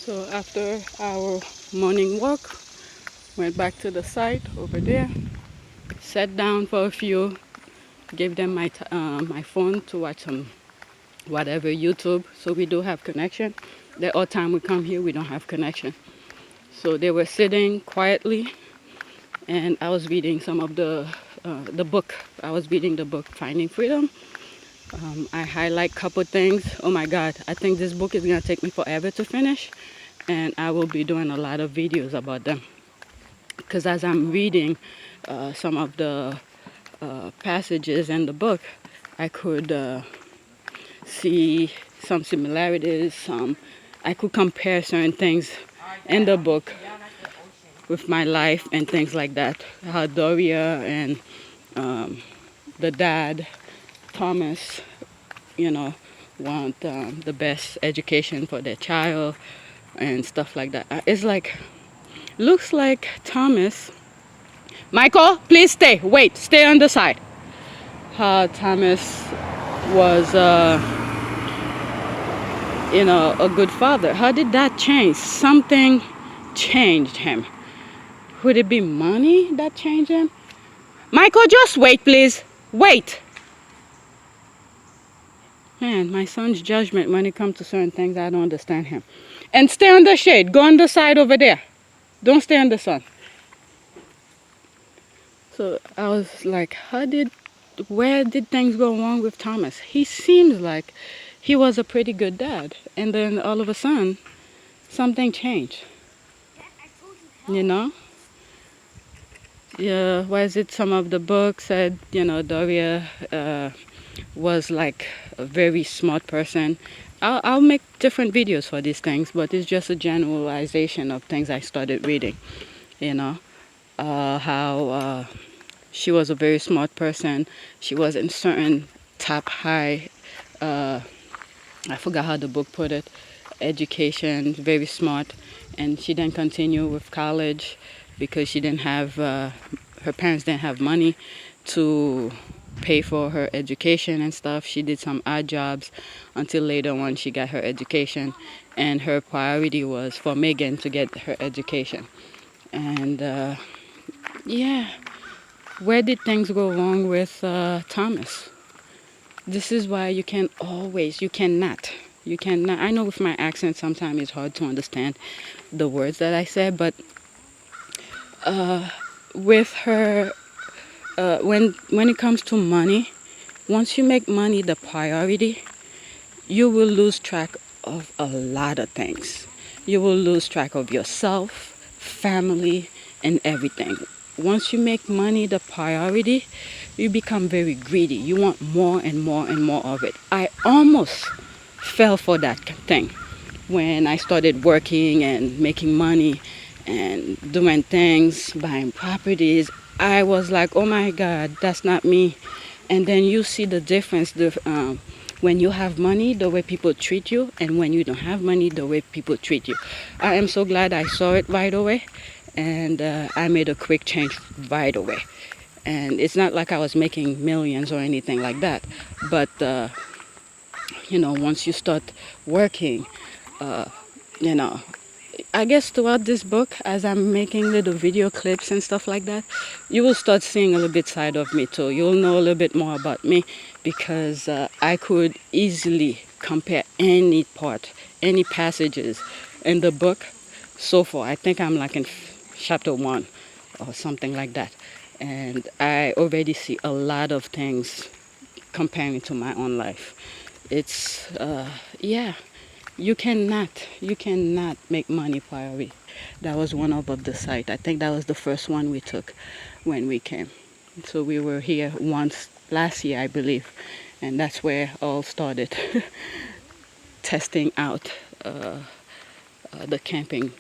So after our morning walk, went back to the site over there, sat down for a few, gave them my phone to watch some whatever YouTube. So we do have connection. The all time we come here, we don't have connection. So they were sitting quietly, and I was reading some of the book. I was reading the book Finding Freedom. I highlight couple things. Oh my God, I think this book is gonna take me forever to finish, and I will be doing a lot of videos about them. Because as I'm reading some of the passages in the book, I could see some similarities. I could compare certain things in the book with my life and things like that. How Doria and the dad, Thomas, you know, want the best education for their child and stuff like that. It's like, looks like Thomas. Michael, please stay. Wait, stay on the side. How Thomas was, a good father. How did that change? Something changed him. Would it be money that changed him? Michael, just wait, please. Wait. Man, my son's judgment when it comes to certain things, I don't understand him. And stay on the shade. Go on the side over there. Don't stay in the sun. So I was like, where did things go wrong with Thomas? He seems like he was a pretty good dad. And then all of a sudden, something changed. You know? Yeah, was it some of the books said, Doria was like a very smart person. I'll make different videos for these things, but it's just a generalization of things I started reading, how she was a very smart person. She was in certain top high, I forgot how the book put it, education, very smart. And she didn't continue with college because she didn't have, her parents didn't have money to pay for her education and stuff. She did some odd jobs until later on she got her education. And her priority was for Meghan to get her education. And yeah, where did things go wrong with Thomas? This is why you cannot. I know with my accent sometimes it's hard to understand the words that I said, but with her, when it comes to money, once you make money the priority, you will lose track of a lot of things. You will lose track of yourself, family, and everything. Once you make money the priority, you become very greedy. You want more and more and more of it. I almost fell for that thing when I started working and making money and doing things, buying properties. I was like, oh my God, that's not me. And then you see the difference when you have money, the way people treat you, and when you don't have money, the way people treat you. I am so glad I saw it right away, and I made a quick change right away. And it's not like I was making millions or anything like that, but once you start working, I guess throughout this book, as I'm making little video clips and stuff like that, you will start seeing a little bit side of me too. You'll know a little bit more about me because I could easily compare any passages in the book so far. I think I'm like in chapter 1 or something like that. And I already see a lot of things comparing to my own life. It's, you cannot make money priority. That was one of the site. I think that was the first one we took when we came. So we were here once last year, I believe, and that's where all started. Testing out the camping.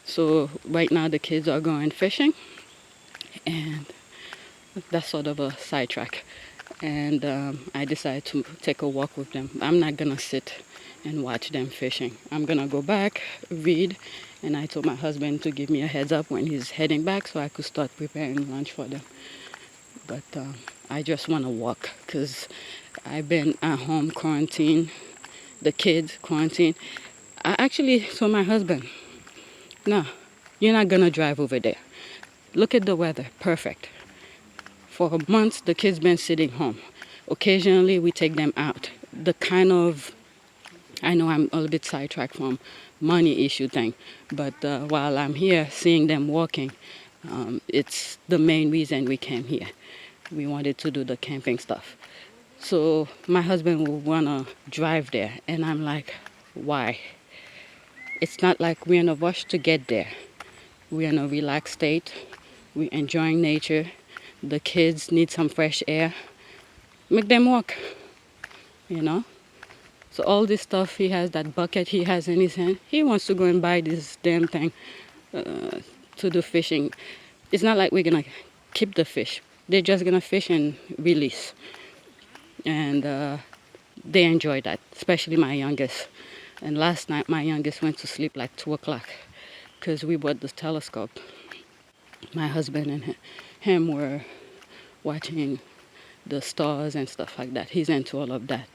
So right now the kids are going fishing, and that's sort of a sidetrack. And I decided to take a walk with them. I'm not gonna sit and watch them fishing. I'm gonna go back, read, and I told my husband to give me a heads up when he's heading back so I could start preparing lunch for them. But I just want to walk because I've been at home quarantine, the kids quarantine. I actually told my husband, no, you're not gonna drive over there. Look at the weather, perfect. For months, the kids been sitting home. Occasionally, we take them out. The kind of, I know I'm a little bit sidetracked from money issue thing, but while I'm here seeing them walking, it's the main reason we came here. We wanted to do the camping stuff. So my husband will wanna drive there, and I'm like, why? It's not like we're in a rush to get there. We're in a relaxed state. We're enjoying nature. The kids need some fresh air. Make them walk, you know? So all this stuff, he has that bucket he has in his hand. He wants to go and buy this damn thing uh, to do fishing. It's not like we're gonna keep the fish. They're just gonna fish and release. And they enjoy that, especially my youngest. And last night, my youngest went to sleep like 2 o'clock because we bought the telescope. My husband and him were watching the stars and stuff like that. He's into all of that.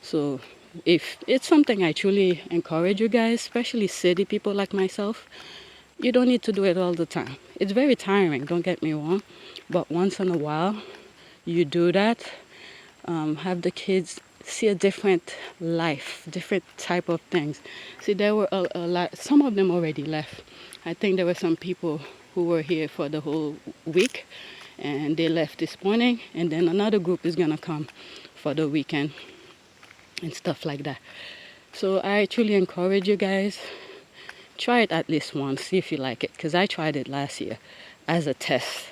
So if it's something I truly encourage you guys, especially city people like myself, you don't need to do it all the time. It's very tiring, don't get me wrong, but once in a while you do that, have the kids see a different life, different type of things. See, there were a lot, some of them already left. I think there were some people who were here for the whole week and they left this morning, and then another group is gonna come for the weekend and stuff like that. So I truly encourage you guys, try it at least once, see if you like it, because I tried it last year as a test,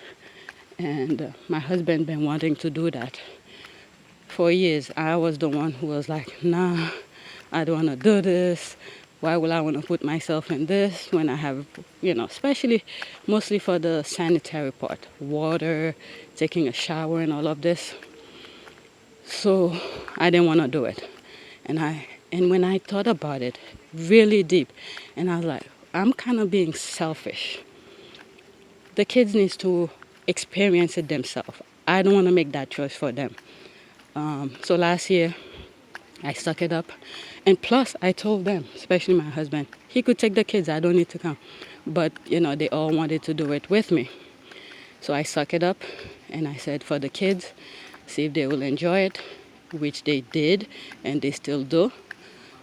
and my husband been wanting to do that for years. I was the one who was like, nah, I don't want to do this. Why will I want to put myself in this when I have, especially mostly for the sanitary part, water, taking a shower and all of this. So I didn't want to do it. And when I thought about it really deep, and I was like, I'm kind of being selfish. The kids need to experience it themselves. I don't want to make that choice for them. So last year, I stuck it up. And plus, I told them, especially my husband, he could take the kids. I don't need to come. But, they all wanted to do it with me. So I stuck it up, and I said, for the kids, see if they will enjoy it, which they did, and they still do.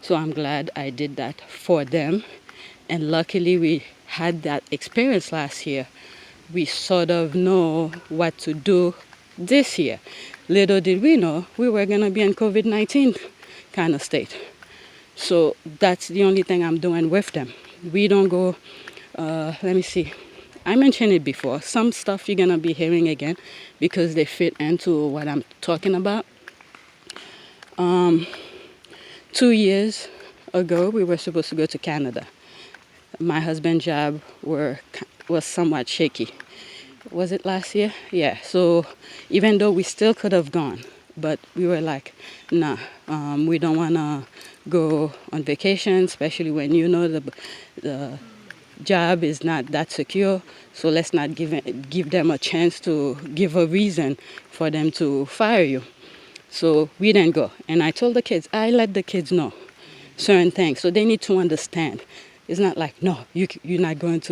So I'm glad I did that for them. And luckily, we had that experience last year. We sort of know what to do this year. Little did we know we were going to be in COVID-19 kind of state. So that's the only thing I'm doing with them. We don't go, let me see. I mentioned it before. Some stuff you're going to be hearing again because they fit into what I'm talking about. 2 years ago, we were supposed to go to Canada. My husband's job was somewhat shaky. Was it last year? Yeah. So even though we still could have gone, but we were like, nah, we don't want to go on vacation, especially when the job is not that secure. So let's not give them a chance to give a reason for them to fire you. So we didn't go. And I told the kids, I let the kids know certain things. So they need to understand. It's not like, no, you're not going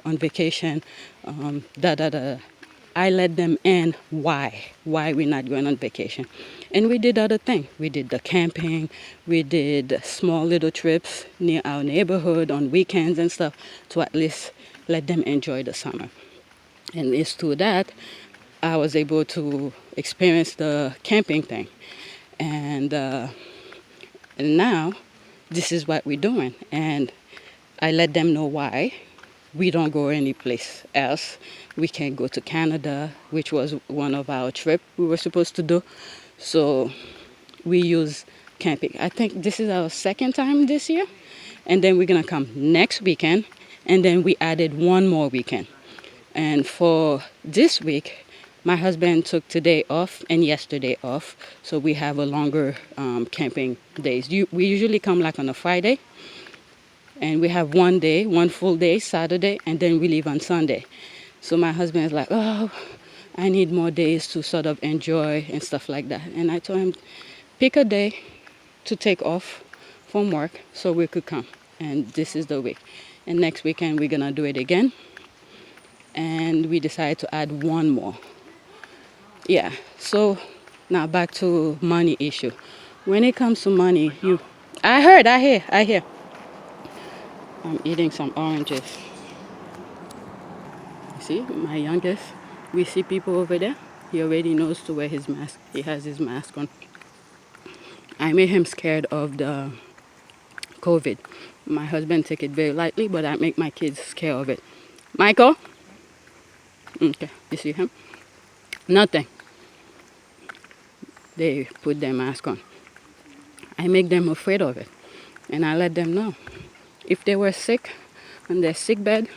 on vacation, I let them in why we're not going on vacation. And we did other things. We did the camping. We did small little trips near our neighborhood on weekends and stuff to at least let them enjoy the summer. And it's through that I was able to experience the camping thing. And now this is what we're doing. And I let them know why we don't go any place else. We can't go to Canada, which was one of our trips we were supposed to do. So we use camping. I think this is our second time this year. And then we're going to come next weekend. And then we added one more weekend. And for this week, my husband took today off and yesterday off. So we have a longer camping days. We usually come like on a Friday. And we have one full day, Saturday, and then we leave on Sunday. So my husband is like, oh, I need more days to sort of enjoy and stuff like that. And I told him, pick a day to take off from work so we could come. and this is the week. And next weekend we're gonna do it again. And we decided to add one more. Yeah, so now back to money issue. When it comes to money, I hear. I'm eating some oranges. See, my youngest, we see people over there. He already knows to wear his mask. He has his mask on. I made him scared of the COVID. My husband take it very lightly, but I make my kids scared of it. Michael? Okay, you see him? Nothing. They put their mask on. I make them afraid of it. And I let them know. If they were sick on their sick bed,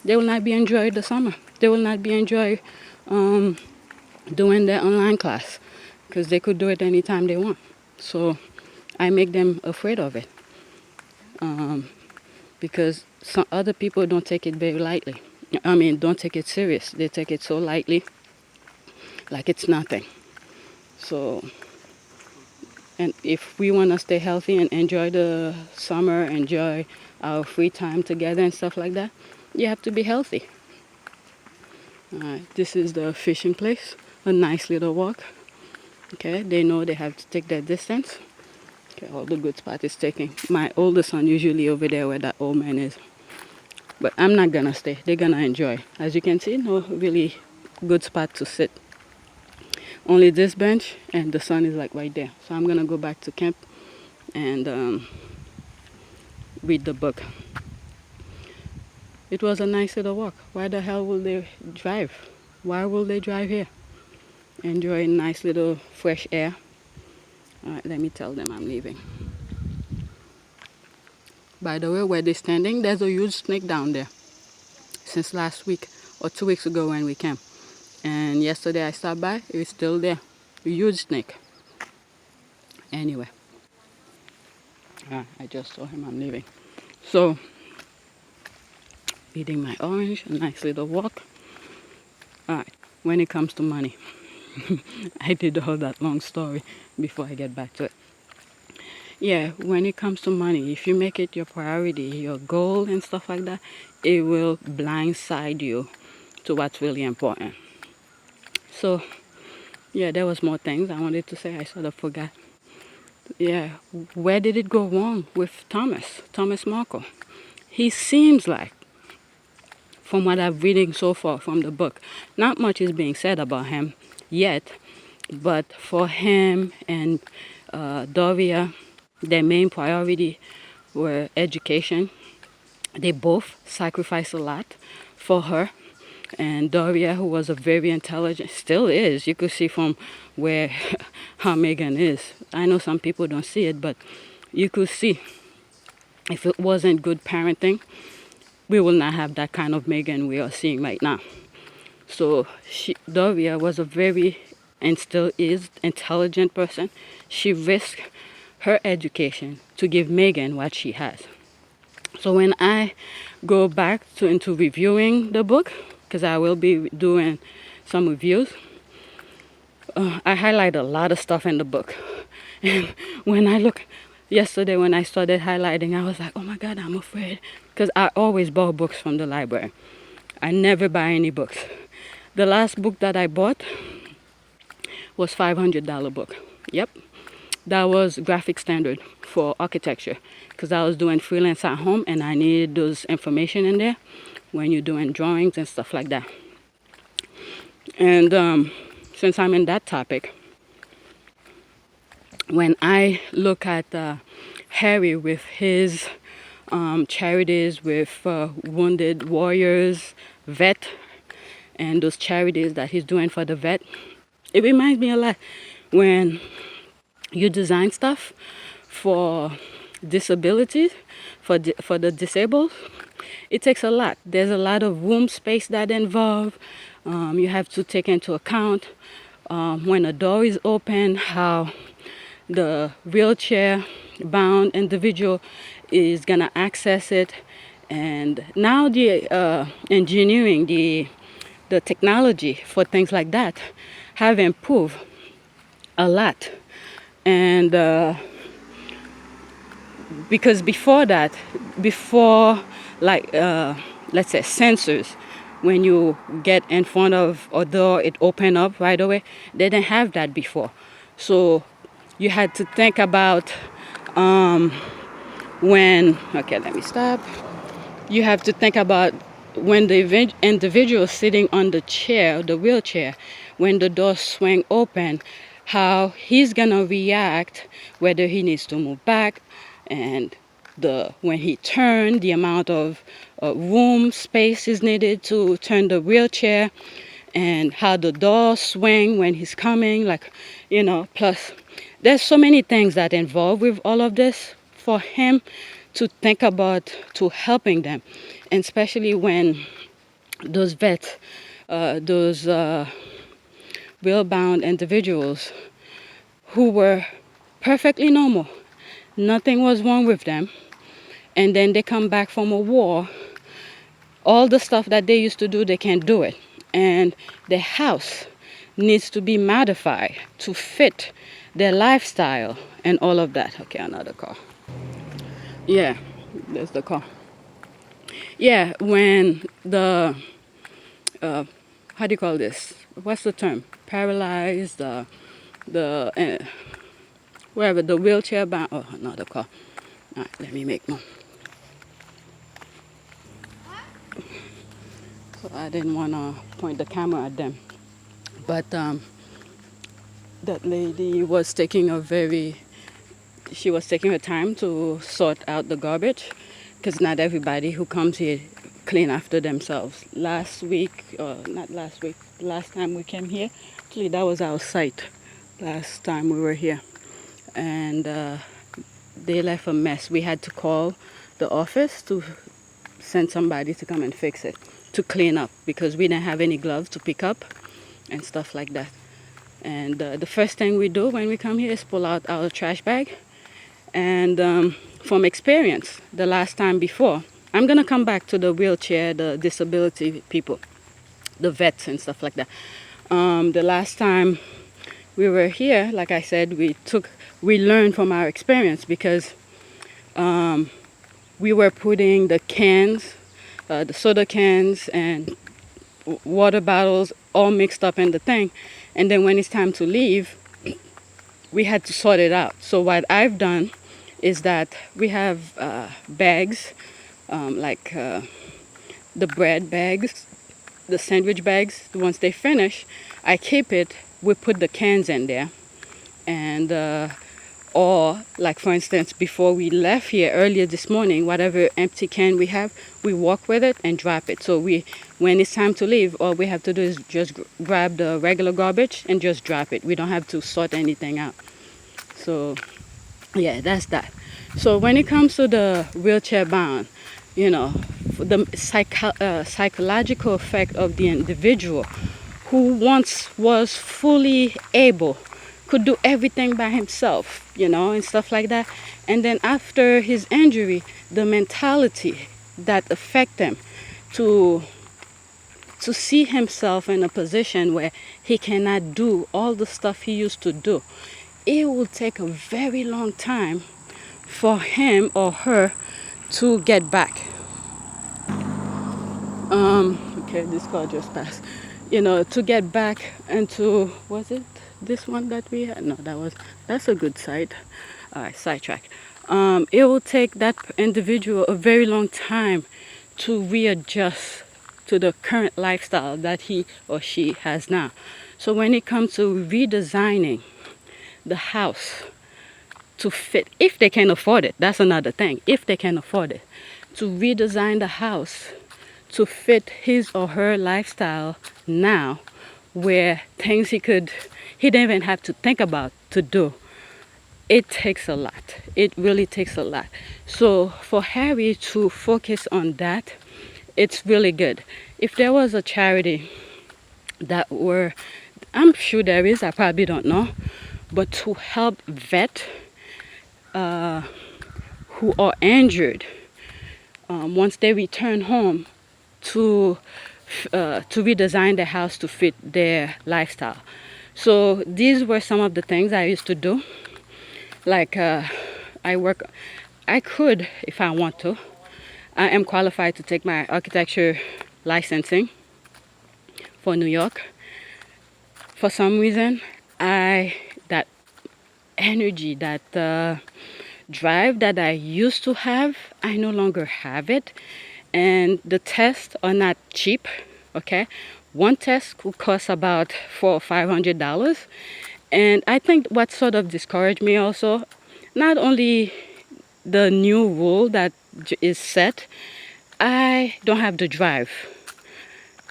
they will not be enjoying the summer. They will not be enjoying doing their online class because they could do it anytime they want. So I make them afraid of it because some other people don't take it very lightly. I mean, don't take it serious. They take it so lightly, like it's nothing. So, and if we want to stay healthy and enjoy the summer, enjoy our free time together and stuff like that, you have to be healthy. This is the fishing place, a nice little walk. Okay, they know they have to take their distance. Okay, all the good spot is taken. My oldest son usually over there where that old man is. But I'm not gonna stay. They're gonna enjoy. As you can see, no really good spot to sit. Only this bench, and the sun is like right there. So I'm gonna go back to camp and read the book. It was a nice little walk. Why the hell will they drive? Why will they drive here? Enjoy nice little fresh air. All right, let me tell them I'm leaving. By the way, where they're standing, there's a huge snake down there. Since last week or 2 weeks ago when we came. And yesterday I stopped by, it's still there. A huge snake. Anyway. I just saw him, I'm leaving. So, eating my orange, a nice little walk. Alright, when it comes to money. I did all that long story before I get back to it. Yeah, when it comes to money, if you make it your priority, your goal and stuff like that, it will blindside you to what's really important. So, yeah, there was more things I wanted to say. I sort of forgot. Yeah, where did it go wrong with Thomas Markle? He seems like, from what I'm reading so far from the book, not much is being said about him yet, but for him and Doria, their main priority were education. They both sacrificed a lot for her. And Doria, who was a very intelligent, still is. You could see from where how Meghan is. I know some people don't see it, but you could see if it wasn't good parenting, we will not have that kind of Meghan we are seeing right now. So Doria was a very, and still is, intelligent person. She risked her education to give Meghan what she has. So when I go back into reviewing the book, because I will be doing some reviews, I highlight a lot of stuff in the book. And when I look, yesterday when I started highlighting, I was like, oh my God, I'm afraid. Because I always borrow books from the library. I never buy any books. The last book that I bought was $500 book. Yep. That was graphic standard for architecture. Because I was doing freelance at home and I needed those information in there when you're doing drawings and stuff like that. And since I'm in that topic, when I look at Harry with his charities with wounded warriors, vet, and those charities that he's doing for the vet, it reminds me a lot when you design stuff for disabilities, for the disabled. It takes a lot. There's a lot of room space that involved. You have to take into account when a door is open, how the wheelchair bound individual is gonna access it. And now the engineering, the technology for things like that have improved a lot. And because before that, before like let's say sensors, when you get in front of a door, it open up right away. They didn't have that before, so you had to think about when. Okay, let me stop. You have to think about when the individual sitting on the chair, the wheelchair, when the door swing open, how he's gonna react, whether he needs to move back, and the when he turned, the amount of room space is needed to turn the wheelchair, and how the door swing when he's coming, like, plus there's so many things that involve with all of this for him to think about, to helping them, and especially when those vets, those wheel-bound individuals who were perfectly normal, nothing was wrong with them, and then they come back from a war, all the stuff that they used to do, they can't do it, and their house needs to be modified to fit their lifestyle and all of that. Okay, another car. Yeah, there's the car. Yeah, when the how do you call this? What's the term? Paralyzed, the wherever the wheelchair bound. Oh, another car. All right, let me make one. So I didn't want to point the camera at them, but that lady was taking she was taking her time to sort out the garbage, because not everybody who comes here clean after themselves. Last time we came here, actually that was our site last time we were here, and they left a mess. We had to call the office to send somebody to come and fix it, to clean up, because we didn't have any gloves to pick up and stuff like that. And the first thing we do when we come here is pull out our trash bag. And from experience, the last time before, I'm going to come back to the wheelchair, the disability people, the vets and stuff like that. The last time we were here, like I said, we learned from our experience, because we were putting the cans, the soda cans and water bottles all mixed up in the thing. And then when it's time to leave, we had to sort it out. So what I've done is that we have bags, like the bread bags, the sandwich bags. Once they finish, I keep it. We put the cans in there, and or like for instance, before we left here earlier this morning, whatever empty can we have, we walk with it and drop it. So when it's time to leave, all we have to do is just grab the regular garbage and just drop it. We don't have to sort anything out. So yeah, that's that. So when it comes to the wheelchair bound, the psychological effect of the individual who once was fully able, could do everything by himself, and stuff like that. And then after his injury, the mentality that affect him to see himself in a position where he cannot do all the stuff he used to do, it will take a very long time for him or her to get back. Okay, this car just passed. To get back into, was it this one that we had? No, that's a good site. All right, sidetrack. It will take that individual a very long time to readjust to the current lifestyle that he or she has now. So when it comes to redesigning the house to fit, if they can afford it, that's another thing, if they can afford it, to redesign the house to fit his or her lifestyle now, where things he didn't even have to think about to do, it takes a lot. It really takes a lot. So for Harry to focus on that, it's really good. If there was a charity I'm sure there is, I probably don't know, but to help vet who are injured, once they return home, to redesign the house to fit their lifestyle. So these were some of the things I used to do. Like I I could if I want to. I am qualified to take my architecture licensing for New York. For some reason, that energy, that drive that I used to have, I no longer have it. And the tests are not cheap, okay? One test could cost about $400 or $500. And I think what sort of discouraged me also, not only the new rule that is set, I don't have the drive.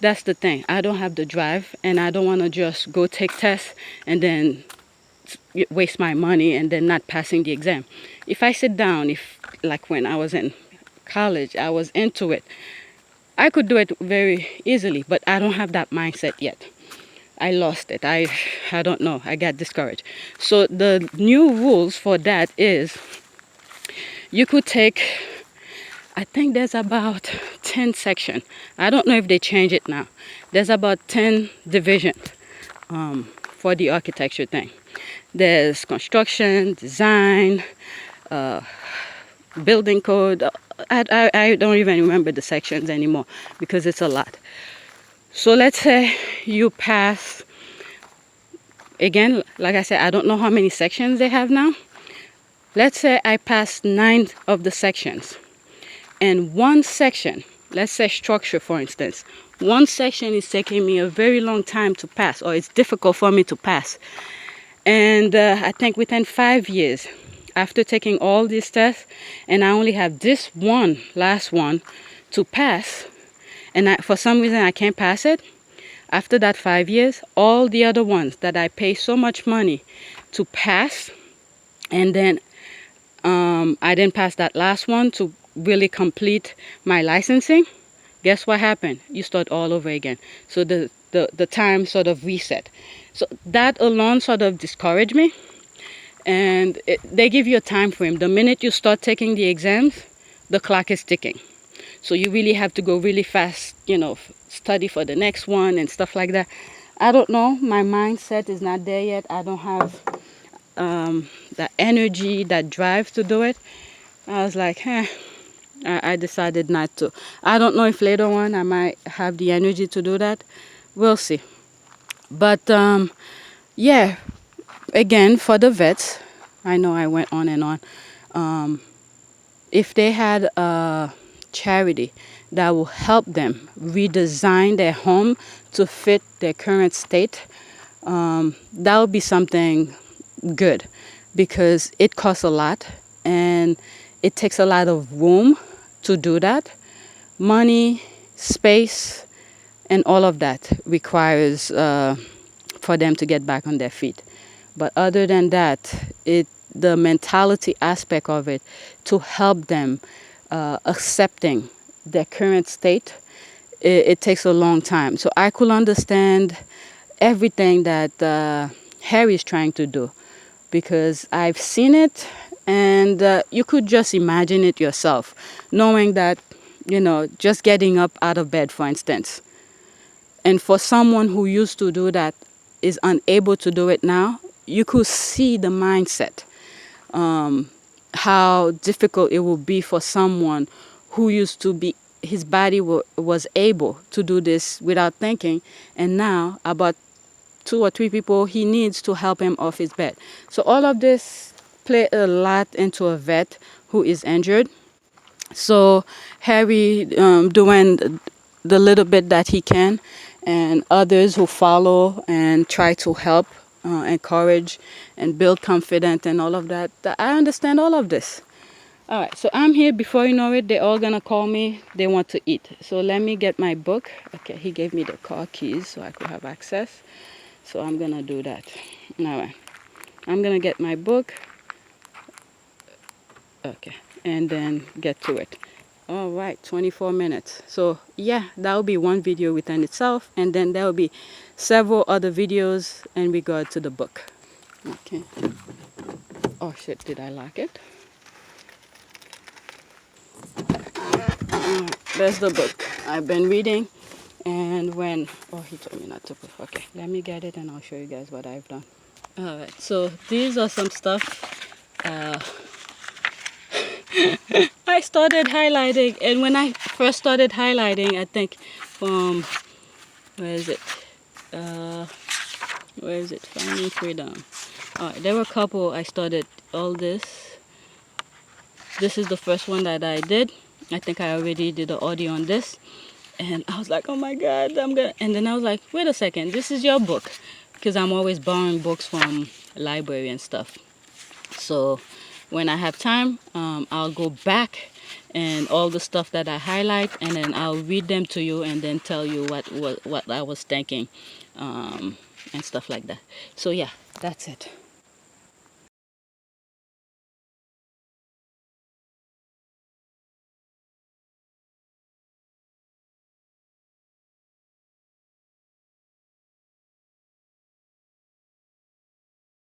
That's the thing. I don't have the drive, and I don't want to just go take tests and then waste my money and then not passing the exam. If I sit down, if like when I was in college, I was into it, I could do it very easily, but I don't have that mindset yet. I lost it. I don't know. I got discouraged. So the new rules for that is you could take, I think there's about 10 sections. I don't know if they change it now. There's about 10 divisions for the architecture thing. There's construction, design, building code. I don't even remember the sections anymore because it's a lot. So let's say you pass, again, like I said, I don't know how many sections they have now. Let's say I passed 9 of the sections. And one section, let's say structure for instance, one section is taking me a very long time to pass, or it's difficult for me to pass. And I think within 5 years, after taking all these tests, and I only have this last one to pass, and for some reason I can't pass it, after that 5 years, all the other ones that I pay so much money to pass, and then I didn't pass that last one to really complete my licensing, guess what happened? You start all over again. So the time sort of reset. So that alone sort of discouraged me. And they give you a time frame. The minute you start taking the exams, the clock is ticking. So you really have to go really fast, study for the next one and stuff like that. I don't know. My mindset is not there yet. I don't have that energy, that drive to do it. I was like, I decided not to. I don't know if later on I might have the energy to do that. We'll see. But yeah, again, for the vets, I know I went on and on. If they had a charity that will help them redesign their home to fit their current state, that would be something good, because it costs a lot and it takes a lot of room to do that. Money, space, and all of that requires for them to get back on their feet. But other than that, the mentality aspect of it, to help them accepting their current state, it takes a long time. So I could understand everything that Harry is trying to do, because I've seen it, and you could just imagine it yourself, knowing that, just getting up out of bed, for instance. And for someone who used to do that is unable to do it now, you could see the mindset, how difficult it will be for someone who used to be, his body was able to do this without thinking, and now about 2 or 3 people he needs to help him off his bed. So all of this play a lot into a vet who is injured. So Harry doing the little bit that he can, and others who follow and try to help, encourage and build confidence and all of that. I understand all of this. All right, so I'm here. Before you know it, they're all gonna call me. They want to eat. So let me get my book. Okay, he gave me the car keys so I could have access. So I'm gonna do that. All right, I'm gonna get my book. Okay, and then get to it. All right, 24 minutes. So yeah, that will be one video within itself, and then there will be several other videos in regard to the book. Okay. Oh shit, did I lock it? There's the book I've been reading, and he told me not to put. Okay, let me get it and I'll show you guys what I've done. All right, so these are some stuff I started highlighting, and when I first started highlighting, I think from, where is it? Where is it? Finding Freedom. Alright, there were a couple. I started all this. This is the first one that I did. I think I already did the audio on this. And I was like, oh my God, and then I was like, wait a second, this is your book. Because I'm always borrowing books from library and stuff. So when I have time, I'll go back and all the stuff that I highlight, and then I'll read them to you and then tell you what I was thinking, and stuff like that. So yeah, that's it.